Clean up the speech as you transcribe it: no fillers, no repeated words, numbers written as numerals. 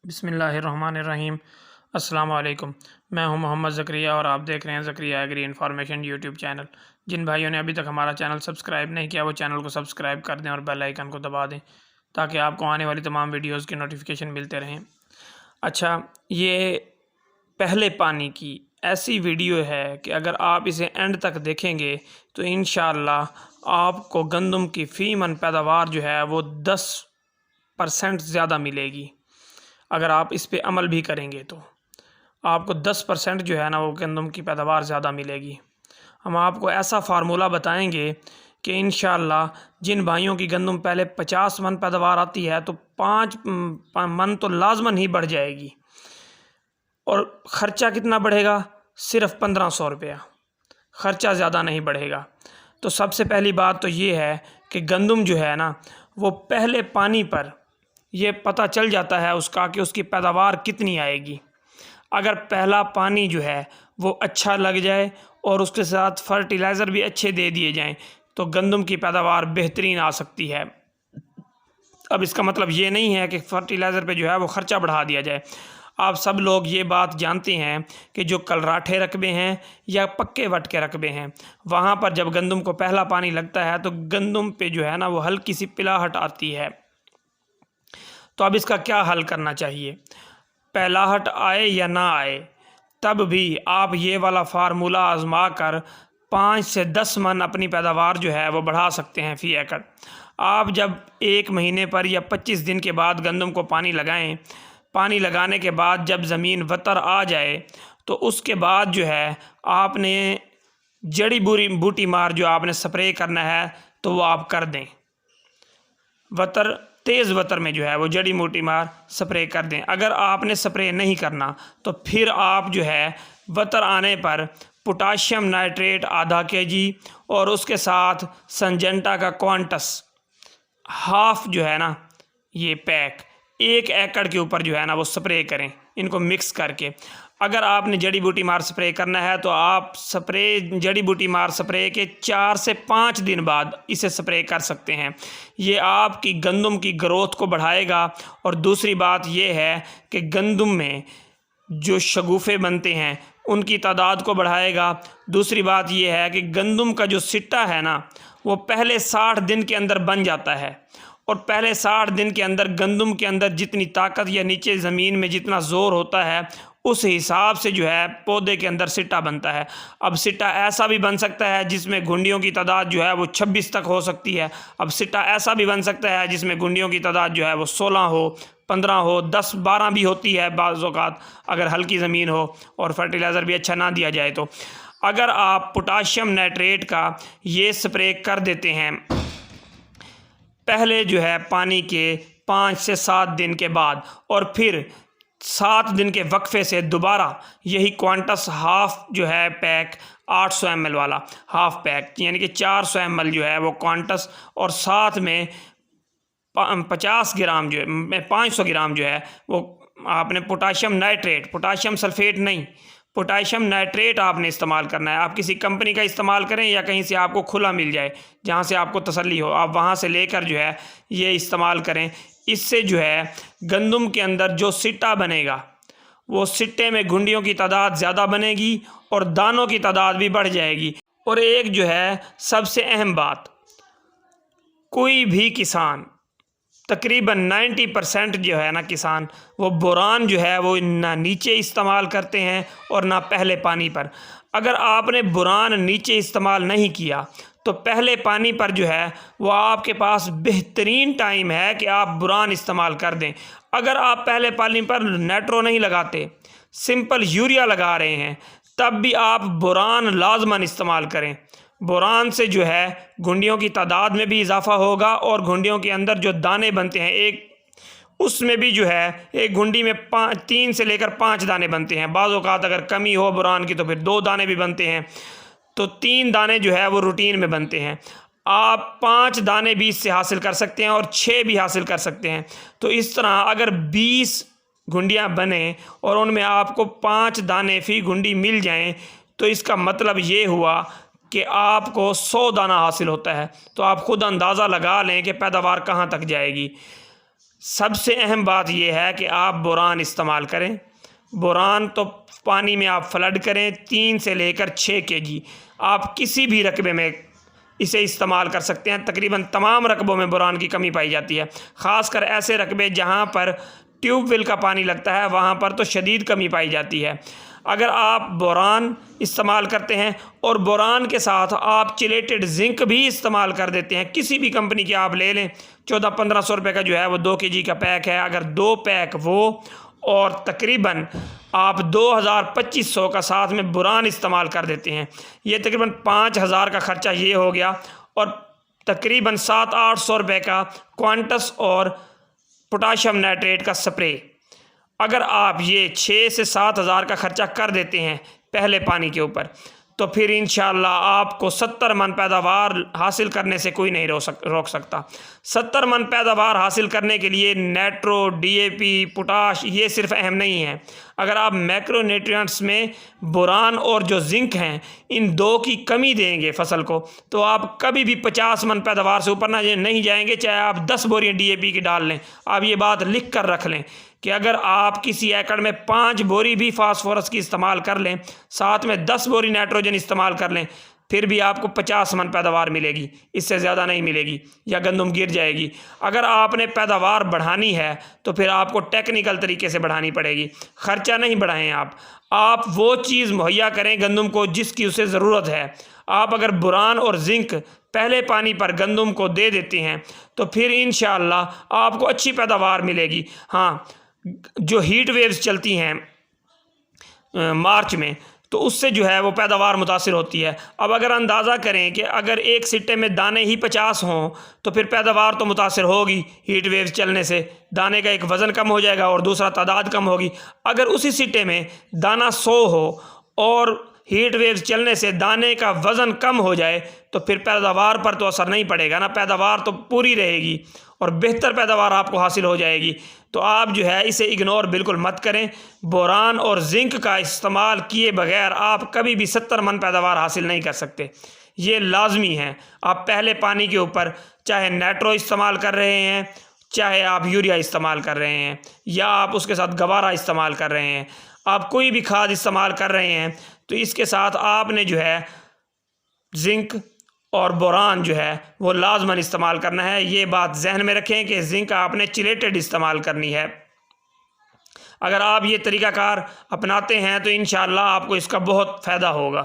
बिस्मिल्लाहिर्रहमानिर्रहीम। अस्सलाम वालेकुम। मैं हूं मोहम्मद ज़करिया और आप देख रहे हैं Zakariya agri information YouTube channel. जिन भाइयों ने अभी तक हमारा चैनल सब्सक्राइब नहीं किया वो चैनल को सब्सक्राइब कर दें और बेल आइकन को दबा दें ताकि आपको आने वाली तमाम वीडियोज़ के नोटिफिकेशन मिलते रहें। अच्छा, ये पहले पानी की ऐसी वीडियो है कि अगर आप इसे एंड तक देखेंगे तो इंशाअल्लाह आपको गंदम की फ़ी मन पैदावार जो है वो 10% ज़्यादा मिलेगी। अगर आप इस पे अमल भी करेंगे तो आपको 10% जो है ना वो गंदम की पैदावार ज़्यादा मिलेगी। हम आपको ऐसा फार्मूला बताएंगे कि इंशाअल्लाह जिन भाइयों की गंदम पहले 50 मन पैदावार आती है तो 5 मन तो लाजमन ही बढ़ जाएगी। और ख़र्चा कितना बढ़ेगा? सिर्फ 1500 रुपया। ख़र्चा ज़्यादा नहीं बढ़ेगा। तो सबसे पहली बात तो ये है कि गंदम जो है ना वो पहले पानी पर ये पता चल जाता है उसका कि उसकी पैदावार कितनी आएगी। अगर पहला पानी जो है वो अच्छा लग जाए और उसके साथ फर्टिलाइज़र भी अच्छे दे दिए जाएं तो गंदम की पैदावार बेहतरीन आ सकती है। अब इसका मतलब ये नहीं है कि फर्टिलाइज़र पे जो है वो ख़र्चा बढ़ा दिया जाए। आप सब लोग ये बात जानते हैं कि जो कलराठे रकबे हैं या पक्के वट के रकबे हैं वहाँ पर जब गंदम को पहला पानी लगता है तो गंदम पे जो है ना वो हल्की सी पिलाहट आती है। तो अब इसका क्या हल करना चाहिए? पिलाहट आए या ना आए तब भी आप ये वाला फार्मूला आजमा कर 5 से 10 मन अपनी पैदावार जो है वो बढ़ा सकते हैं फ़ी एकड़। आप जब 1 महीने पर या 25 दिन के बाद गंदम को पानी लगाएं, पानी लगाने के बाद जब ज़मीन वतर आ जाए तो उसके बाद जो है आपने जड़ी बूटी मार जो आपने स्प्रे करना है तो वो आप कर दें। वतर तेज़ वतर में जो है वो जड़ी बूटी मार स्प्रे कर दें। अगर आपने स्प्रे नहीं करना तो फिर आप जो है वतर आने पर पोटाशियम नाइट्रेट आधा kg और उसके साथ संजेंटा का क्वांटस हाफ जो है ना ये पैक 1 एकड़ के ऊपर जो है ना वो स्प्रे करें, इनको मिक्स करके। अगर आपने जड़ी बूटी मार स्प्रे करना है तो आप जड़ी बूटी मार स्प्रे के 4 से 5 दिन बाद इसे स्प्रे कर सकते हैं। ये आपकी गंदम की ग्रोथ को बढ़ाएगा। और दूसरी बात ये है कि गंदम में जो शगुफ़े बनते हैं उनकी तादाद को बढ़ाएगा। दूसरी बात ये है कि गंदम का जो सिट्टा है ना वो पहले 60 दिन के अंदर बन जाता है और पहले 60 दिन के अंदर गंदम के अंदर जितनी ताकत या नीचे ज़मीन में जितना ज़ोर होता है उस हिसाब से जो है पौधे के अंदर सिट्टा बनता है। अब सिट्टा ऐसा भी बन सकता है जिसमें घुंडियों की तादाद जो है वो 26 तक हो सकती है। अब सिट्टा ऐसा भी बन सकता है जिसमें घुंडियों की तादाद जो है वो 16 हो, 15 हो, 10, 12 भी होती है बाज़ औक़ात अगर हल्की ज़मीन हो और फर्टिलाइज़र भी अच्छा ना दिया जाए तो। अगर आप पोटाशियम नाइट्रेट का ये स्प्रे कर देते हैं पहले जो है पानी के 5 से 7 दिन के बाद और फिर 7 दिन के वक्फे से दोबारा यही क्वांटस हाफ जो है पैक 800 ml वाला हाफ पैक यानी कि 400 ml जो है वो क्वांटस और साथ में 50 ग्राम जो है 500 ग्राम जो है वो आपने पोटाशियम नाइट्रेट, पोटाशियम सल्फेट नहीं, पोटाशियम नाइट्रेट आपने इस्तेमाल करना है। आप किसी कंपनी का इस्तेमाल करें या कहीं से आपको खुला मिल जाए जहाँ से आपको तसल्ली हो, आप वहाँ से लेकर जो है ये इस्तेमाल करें। इससे जो है गंदम के अंदर जो सिट्टा बनेगा वो सिट्टे में घुंडियों की तादाद ज़्यादा बनेगी और दानों की तादाद भी बढ़ जाएगी। और एक जो है सबसे अहम बात, कोई भी किसान तकरीबन 90% जो है ना किसान वो बोरान जो है वो ना नीचे इस्तेमाल करते हैं और ना पहले पानी पर। अगर आपने बोरान नीचे इस्तेमाल नहीं किया तो पहले पानी पर जो है वो आपके पास बेहतरीन टाइम है कि आप बोरान इस्तेमाल कर दें। अगर आप पहले पानी पर नाइट्रो नहीं लगाते, सिंपल यूरिया लगा रहे हैं तब भी आप बोरान लाजमन इस्तेमाल करें। बोरान से जो है घुंडियों की तादाद में भी इजाफा होगा और घुंडियों के अंदर जो दाने बनते हैं एक उसमें भी जो है एक घुंडी में 3 से लेकर 5 दाने बनते हैं। बाज़ औक़ात अगर कमी हो बोरान की तो फिर 2 दाने भी बनते हैं, तो 3 दाने जो है वो रूटीन में बनते हैं। आप 5 दाने बीज से हासिल कर सकते हैं और 6 भी हासिल कर सकते हैं। तो इस तरह अगर 20 घुंडियाँ बने और उनमें आपको 5 दाने फ़ी घुंडी मिल जाएं तो इसका मतलब ये हुआ कि आपको 100 दाना हासिल होता है। तो आप खुद अंदाज़ा लगा लें कि पैदावार कहाँ तक जाएगी। सबसे अहम बात यह है कि आप बोरान इस्तेमाल करें। बोरान तो पानी में आप फ्लड करें 3 से लेकर 6 kg, आप किसी भी रकबे में इसे इस्तेमाल कर सकते हैं। तकरीबन तमाम रकबों में बोरान की कमी पाई जाती है, ख़ासकर ऐसे रकबे जहाँ पर ट्यूबवेल का पानी लगता है, वहाँ पर तो शदीद कमी पाई जाती है। अगर आप बोरान इस्तेमाल करते हैं और बोरान के साथ आप चिलेटेड जिंक भी इस्तेमाल कर देते हैं, किसी भी कंपनी की आप ले लें, 1400-1500 रुपये का जो है वो 2 kg का पैक है। अगर 2 पैक वो और तकरीबन आप 2000-2500 का साथ में बोरान इस्तेमाल कर देते हैं, ये तकरीबन 5000 का ख़र्चा ये हो गया। और तकरीबन 700-800 रुपये का क्वांटस और पोटाशियम नाइट्रेट का स्प्रे। अगर आप ये 6 से 7 हज़ार का ख़र्चा कर देते हैं पहले पानी के ऊपर, तो फिर इंशाअल्लाह आपको 70 मन पैदावार हासिल करने से कोई नहीं रोक सकता। 70 मन पैदावार हासिल करने के लिए नाइट्रो, DAP, पोटाश ये सिर्फ अहम नहीं है। अगर आप मैक्रोन्यूट्रिएंट्स में बोरान और जो जिंक हैं, इन दो की कमी देंगे फसल को, तो आप कभी भी 50 मन पैदावार से ऊपर नहीं जाएंगे, चाहे आप 10 बोरियाँ DAP की डाल लें। आप ये बात लिख कर रख लें कि अगर आप किसी एकड़ में 5 बोरी भी फास्फोरस की इस्तेमाल कर लें, साथ में 10 बोरी नाइट्रोजन इस्तेमाल कर लें, फिर भी आपको 50 मन पैदावार मिलेगी, इससे ज़्यादा नहीं मिलेगी, या गंदम गिर जाएगी। अगर आपने पैदावार बढ़ानी है तो फिर आपको टेक्निकल तरीके से बढ़ानी पड़ेगी, ख़र्चा नहीं बढ़ाएं। आप वो चीज़ मुहैया करें गंदम को जिसकी उसे ज़रूरत है। आप अगर बोरान और जिंक पहले पानी पर गंदम को दे देते हैं तो फिर इंशाअल्लाह आपको अच्छी पैदावार मिलेगी। हाँ, जो हीट वेव्स चलती हैं मार्च में, तो उससे जो है वो पैदावार मुतासिर होती है। अब अगर अंदाज़ा करें कि अगर एक सिट्टे में दाने ही 50 हों तो फिर पैदावार तो मुतासिर होगी। हीट वेव्स चलने से दाने का एक वज़न कम हो जाएगा और दूसरा तादाद कम होगी। अगर उसी सिट्टे में दाना 100 हो और हीट वेव्स चलने से दाने का वज़न कम हो जाए तो फिर पैदावार पर तो असर नहीं पड़ेगा ना, पैदावार तो पूरी रहेगी और बेहतर पैदावार आपको हासिल हो जाएगी। तो आप जो है इसे इग्नोर बिल्कुल मत करें। बोरान और जिंक का इस्तेमाल किए बगैर आप कभी भी 70 मन पैदावार हासिल नहीं कर सकते, ये लाजमी है। आप पहले पानी के ऊपर चाहे नाइट्रो इस्तेमाल कर रहे हैं, चाहे आप यूरिया इस्तेमाल कर रहे हैं, या आप उसके साथ गवारा इस्तेमाल कर रहे हैं, आप कोई भी खाद इस्तेमाल कर रहे हैं, तो इसके साथ आपने जो है जिंक और बोरान जो है वो लाजमन इस्तेमाल करना है। ये बात जहन में रखें कि जिंक आपने चिलेटेड इस्तेमाल करनी है। अगर आप ये तरीक़ाकार अपनाते हैं तो इंशाअल्लाह आपको इसका बहुत फ़ायदा होगा।